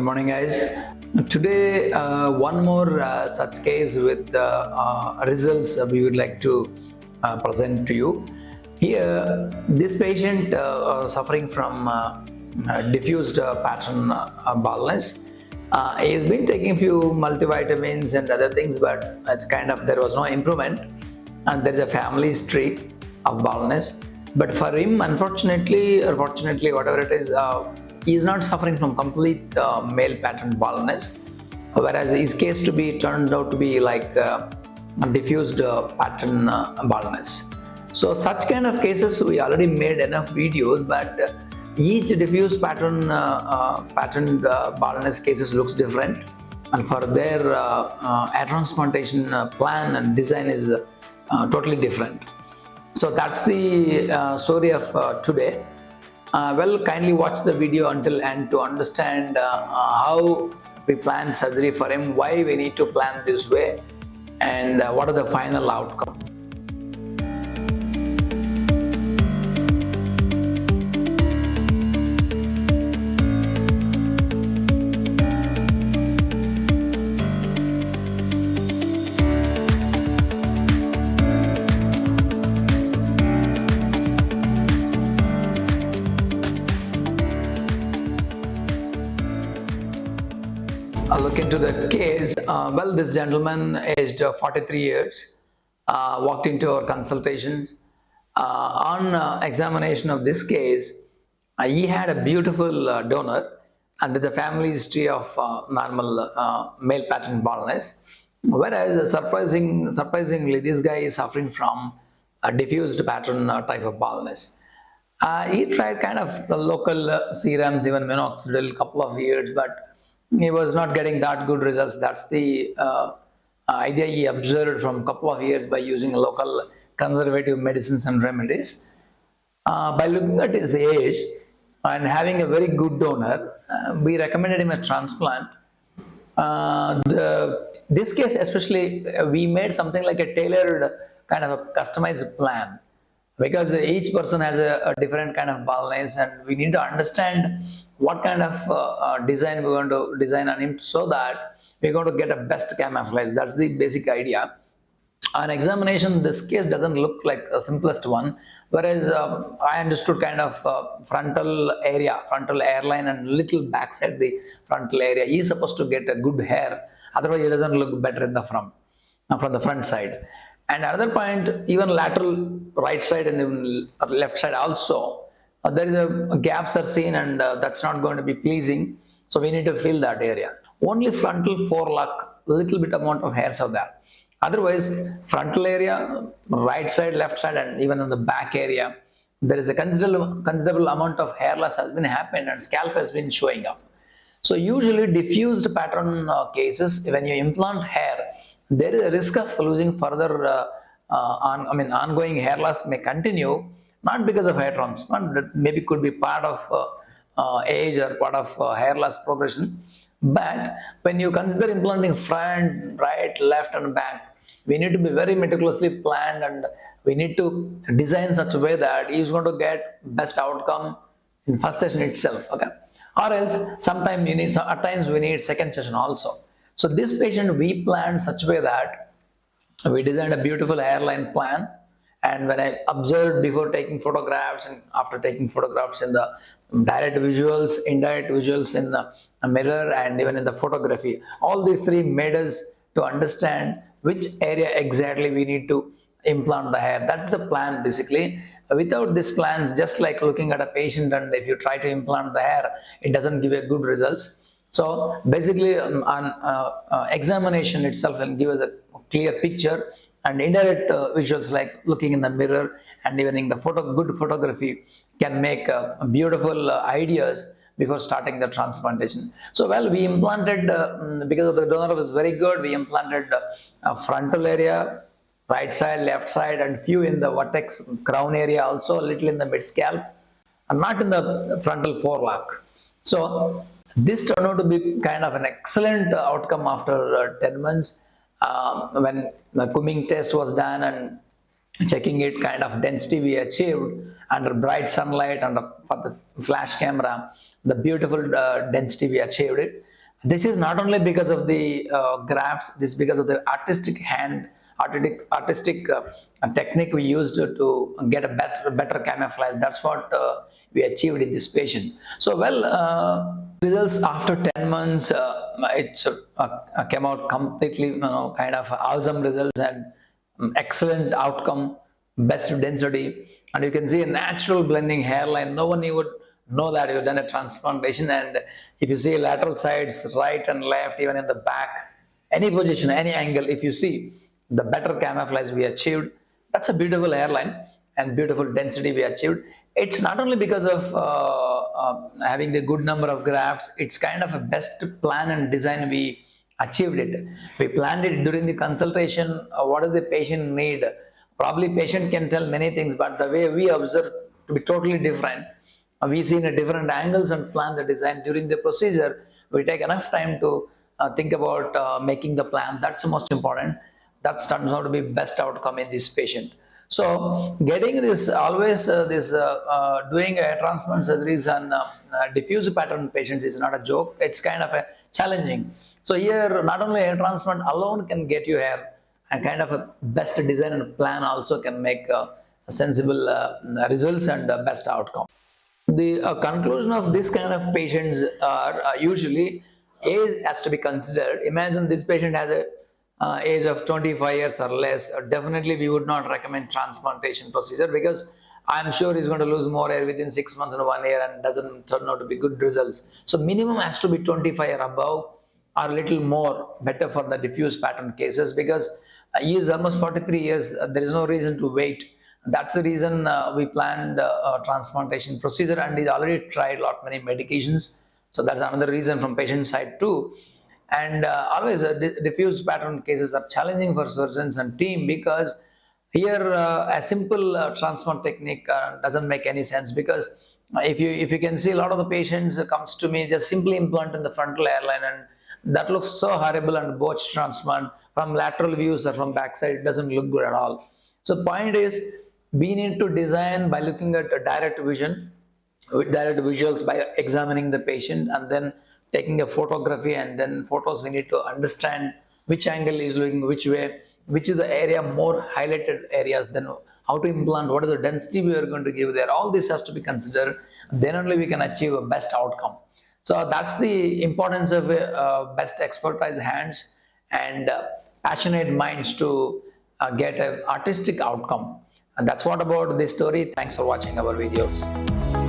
morning, guys. Today, one more such case with results we would like to present to you. Here, this patient suffering from diffused pattern baldness. He has been taking few multivitamins and other things, but it's there was no improvement, and there is a family history of baldness. But for him, unfortunately or fortunately, whatever it is, he is not suffering from complete male pattern baldness, whereas his case turned out to be like diffused pattern baldness. So such kind of cases we already made enough videos, but each diffuse pattern baldness cases looks different, and for their hair transplantation plan and design is totally different. So that's the story of today. Kindly watch the video until end to understand how we plan surgery for him, why we need to plan this way, and what are the final outcome. Look into the case. This gentleman aged 43 years walked into our consultation. On examination of this case, he had a beautiful donor, and there's a family history of normal male pattern baldness. Whereas surprisingly, this guy is suffering from a diffused pattern type of baldness. He tried kind of the local serums, even minoxidil, couple of years, but he was not getting that good results. That's the idea he observed from couple of years by using local conservative medicines and remedies. By looking at his age and having a very good donor, we recommended him a transplant. This case especially, we made something like a tailored kind of a customized plan, because each person has a different kind of baldness, and we need to understand what kind of design we're going to design on him, so that we're going to get a best camouflage. That's the basic idea. On examination, this case doesn't look like a simplest one, whereas I understood kind of frontal hairline, and little backside the frontal area. He's supposed to get a good hair, otherwise it doesn't look better in the front, from the front side. And another point, even lateral right side and even left side also, there is a gaps are seen, and that's not going to be pleasing. So we need to fill that area. Only frontal forelock, little bit amount of hairs are there. Otherwise, frontal area, right side, left side, and even in the back area, there is a considerable amount of hair loss has been happened, and scalp has been showing up. So usually diffused pattern cases, when you implant hair, there is a risk of losing further ongoing hair loss may continue, not because of hair transplant, that maybe could be part of age or part of hair loss progression. But when you consider implanting front, right, left, and back, we need to be very meticulously planned, and we need to design such a way that he is going to get best outcome in first session itself. Okay, or else sometimes at times we need second session also. So this patient we planned such a way that we designed a beautiful hairline plan, and when I observed before taking photographs and after taking photographs in the direct visuals, indirect visuals in the mirror, and even in the photography, all these three made us to understand which area exactly we need to implant the hair. That's the plan basically. Without this plan, just like looking at a patient, and if you try to implant the hair, it doesn't give a good results. So basically on examination itself will give us a clear picture, and indirect visuals like looking in the mirror and even in the good photography can make beautiful ideas before starting the transplantation. So we implanted, because the donor was very good, we implanted frontal area, right side, left side, and few in the vertex crown area, also a little in the mid scalp, and not in the frontal forelock. So this turned out to be kind of an excellent outcome after 10 months. When the Cumming test was done and checking it, kind of density we achieved under bright sunlight and for the flash camera, the beautiful density we achieved it. This is not only because of the grafts, this is because of the artistic hand, artistic technique we used to get a better camouflage. That's what we achieved in this patient. So, well, results after 10 months, it came out completely, kind of awesome results and excellent outcome, best density, and you can see a natural blending hairline. No one would know that you've done a transplantation. And if you see lateral sides, right and left, even in the back, any position, any angle, if you see the better camouflage we achieved, that's a beautiful hairline and beautiful density we achieved. It's not only because of having the good number of grafts, it's kind of a best plan and design we achieved it. We planned it during the consultation. What does the patient need? Probably patient can tell many things, but the way we observe to be totally different. We see in a different angles and plan the design during the procedure. We take enough time to think about making the plan. That's the most important. That turns out to be best outcome in this patient. So getting this always this doing a transplant surgeries and diffuse pattern patients is not a joke. It's kind of a challenging. So here, not only hair transplant alone can get you hair, and kind of a best design and plan also can make sensible results and best outcome. The conclusion of this kind of patients are usually age has to be considered. Imagine this patient has a age of 25 years or less. Definitely, we would not recommend transplantation procedure because I'm sure he's going to lose more hair within 6 months and 1 year and doesn't turn out to be good results. So minimum has to be 25 or above or little more better for the diffuse pattern cases because he is almost 43 years. There is no reason to wait. That's the reason we planned a transplantation procedure, and he's already tried lot many medications. So that's another reason from patient side too. And always diffuse pattern cases are challenging for surgeons and team because here a simple transplant technique doesn't make any sense because if you can see a lot of the patients comes to me just simply implant in the frontal hairline, and that looks so horrible and botched transplant from lateral views or from backside it doesn't look good at all. So point is we need to design by looking at a direct vision with direct visuals by examining the patient and then taking a photography and then photos. We need to understand which angle is looking which way, which is the area more highlighted areas, then how to implant, what is the density we are going to give there. All this has to be considered, then only we can achieve a best outcome. So that's the importance of best expertise hands and passionate minds to get an artistic outcome. And that's what about this story. Thanks for watching our videos.